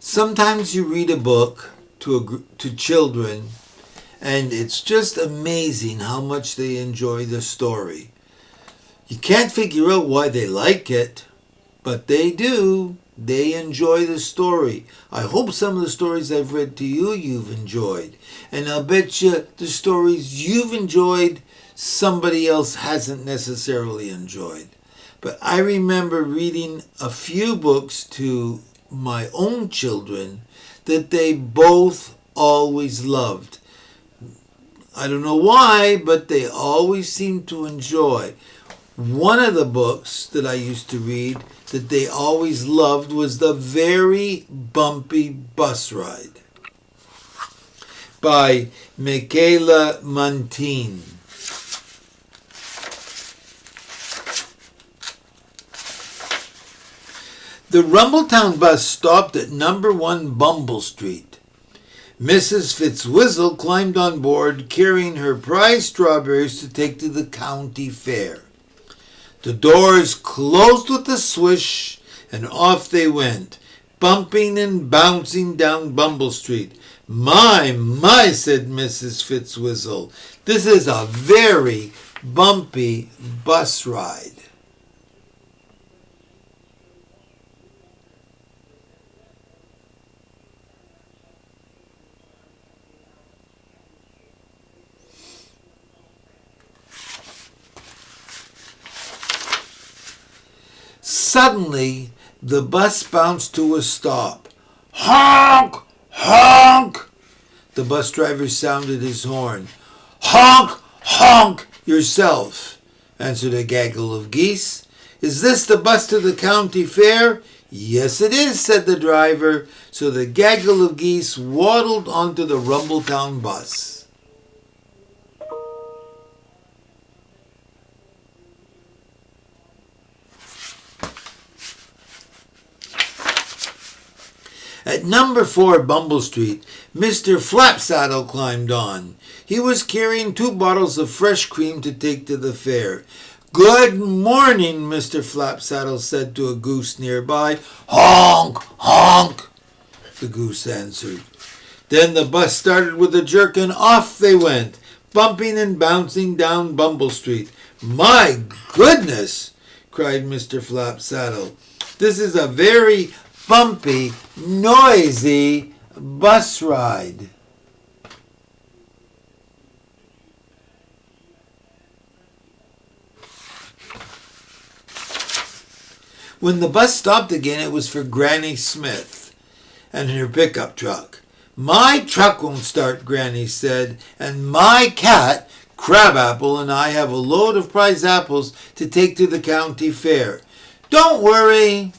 Sometimes you read a book to children, and it's just amazing how much they enjoy the story. You can't figure out why they like it, but they do. They enjoy the story. I hope some of the stories I've read to you, you've enjoyed. And I'll bet you the stories you've enjoyed, somebody else hasn't necessarily enjoyed. But I remember reading a few books to my own children that they both always loved. I don't know why, but they always seemed to enjoy. One of the books that I used to read that they always loved was The Very Bumpy Bus Ride by Michaela Muntean. The Rumbletown bus stopped at number 1 Bumble Street. Mrs. Fitzwizzle climbed on board carrying her prize strawberries to take to the county fair. The doors closed with a swish, and off they went, bumping and bouncing down Bumble Street. My, said Mrs. Fitzwizzle, this is a very bumpy bus ride. Suddenly, the bus bounced to a stop. Honk! Honk! The bus driver sounded his horn. Honk! Honk yourself, answered a gaggle of geese. Is this the bus to the county fair? Yes, it is, said the driver. So the gaggle of geese waddled onto the Rumbletown bus. At number 4 Bumble Street, Mr. Flapsaddle climbed on. He was carrying 2 bottles of fresh cream to take to the fair. Good morning, Mr. Flapsaddle said to a goose nearby. Honk, honk, the goose answered. Then the bus started with a jerk and off they went, bumping and bouncing down Bumble Street. My goodness, cried Mr. Flapsaddle. This is a very bumpy, noisy bus ride. When the bus stopped again, it was for Granny Smith and her pickup truck. My truck won't start, Granny said, and my cat, Crabapple, and I have a load of prize apples to take to the county fair. Don't worry,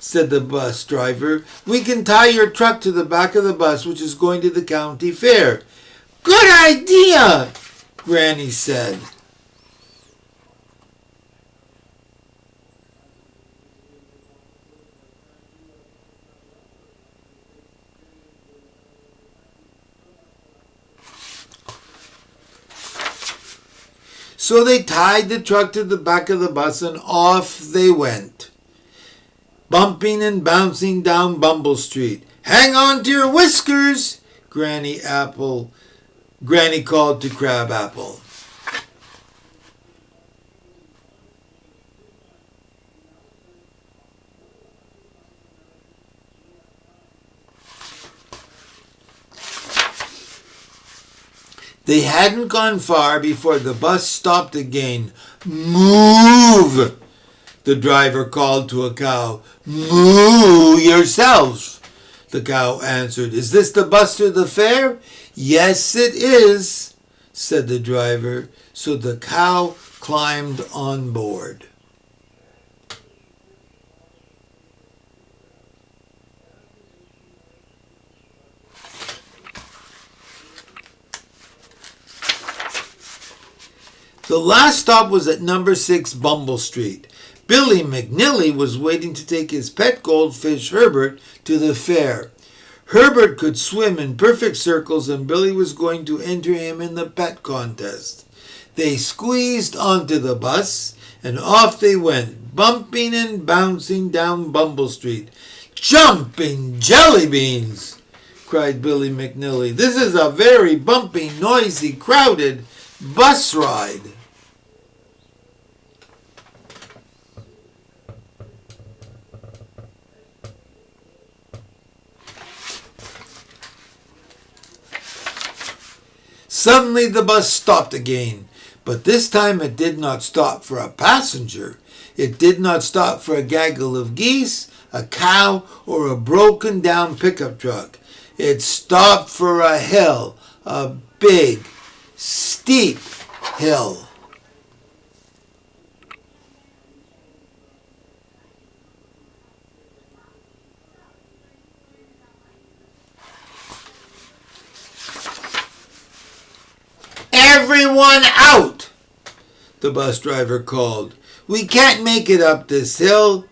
said the bus driver. We can tie your truck to the back of the bus, which is going to the county fair. Good idea, Granny said. So they tied the truck to the back of the bus and off they went, bumping and bouncing down Bumble Street. Hang on to your whiskers, Granny called to Crabapple. They hadn't gone far before the bus stopped again. Move! The driver called to a cow. Moo yourself, the cow answered. Is this the bus to the fair? Yes, it is, said the driver. So the cow climbed on board. The last stop was at number 6 Bumble Street. Billy McNilly was waiting to take his pet goldfish Herbert to the fair. Herbert could swim in perfect circles and Billy was going to enter him in the pet contest. They squeezed onto the bus and off they went, bumping and bouncing down Bumble Street. Jumping jelly beans, cried Billy McNilly. This is a very bumpy, noisy, crowded bus ride. Suddenly the bus stopped again, but this time it did not stop for a passenger. It did not stop for a gaggle of geese, a cow, or a broken down pickup truck. It stopped for a hill, a big, steep hill. Everyone out, the bus driver called. We can't make it up this hill.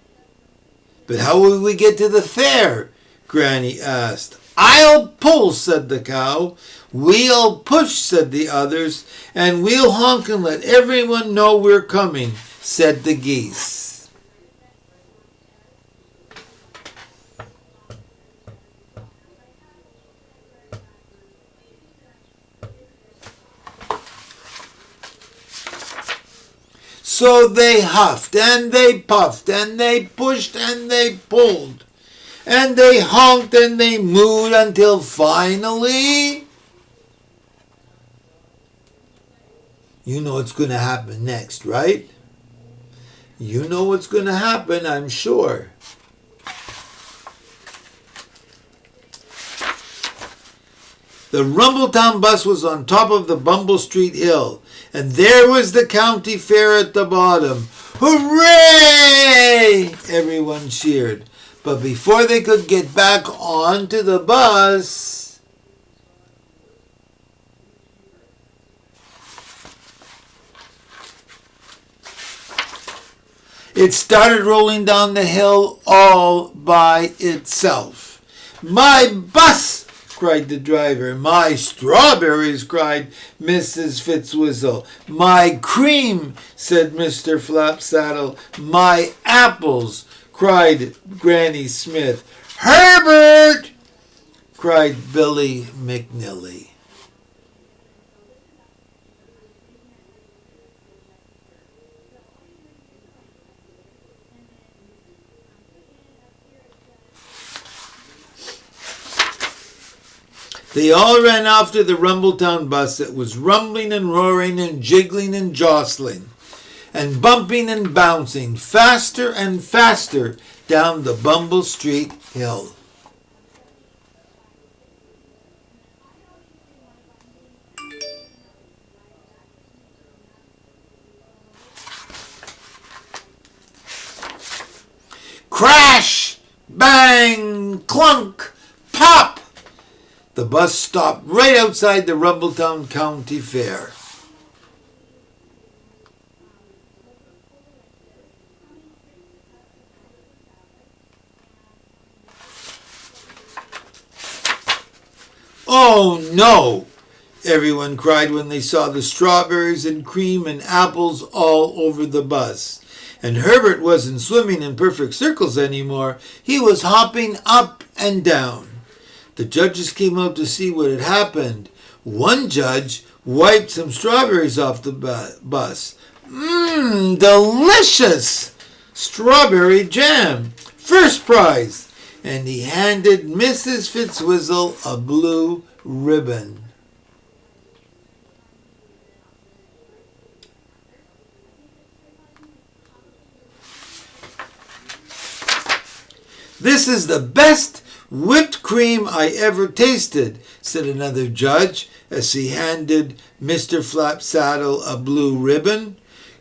But how will we get to the fair? Granny asked. I'll pull, said the cow. We'll push, said the others. And we'll honk and let everyone know we're coming, said the geese. So they huffed and they puffed and they pushed and they pulled and they honked and they mooed until finally... You know what's going to happen next, right? You know what's going to happen, I'm sure. The Rumbletown bus was on top of the Bumble Street Hill, and there was the county fair at the bottom. Hooray! Everyone cheered. But before they could get back onto the bus, it started rolling down the hill all by itself. My bus! Cried the driver. My strawberries, cried Mrs. Fitzwhistle. My cream, said Mr. Flapsaddle. My apples, cried Granny Smith. Herbert, cried Billy McNilly. They all ran after the Rumbletown bus that was rumbling and roaring and jiggling and jostling and bumping and bouncing faster and faster down the Bumble Street Hill. Crash! Bang! Clunk! Pop! The bus stopped right outside the Rumbletown County Fair. Oh no! Everyone cried when they saw the strawberries and cream and apples all over the bus. And Herbert wasn't swimming in perfect circles anymore. He was hopping up and down. The judges came out to see what had happened. One judge wiped some strawberries off the bus. Delicious! Strawberry jam. First prize. And he handed Mrs. Fitzwhistle a blue ribbon. This is the best whipped cream I ever tasted, said another judge as he handed Mr. Flapsaddle a blue ribbon.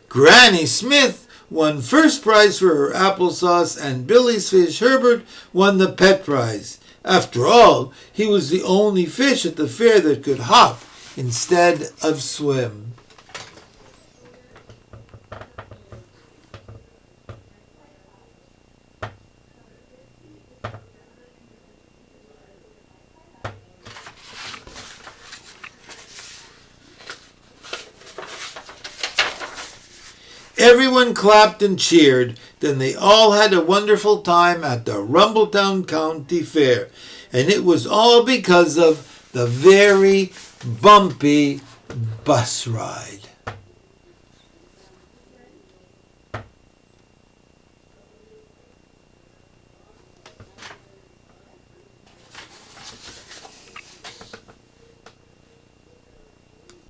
Granny Smith won first prize for her applesauce and Billy's fish Herbert won the pet prize. After all, he was the only fish at the fair that could hop instead of swim. everyone clapped and cheered. Then they all had a wonderful time at the Rumbletown County Fair. And it was all because of the very bumpy bus ride.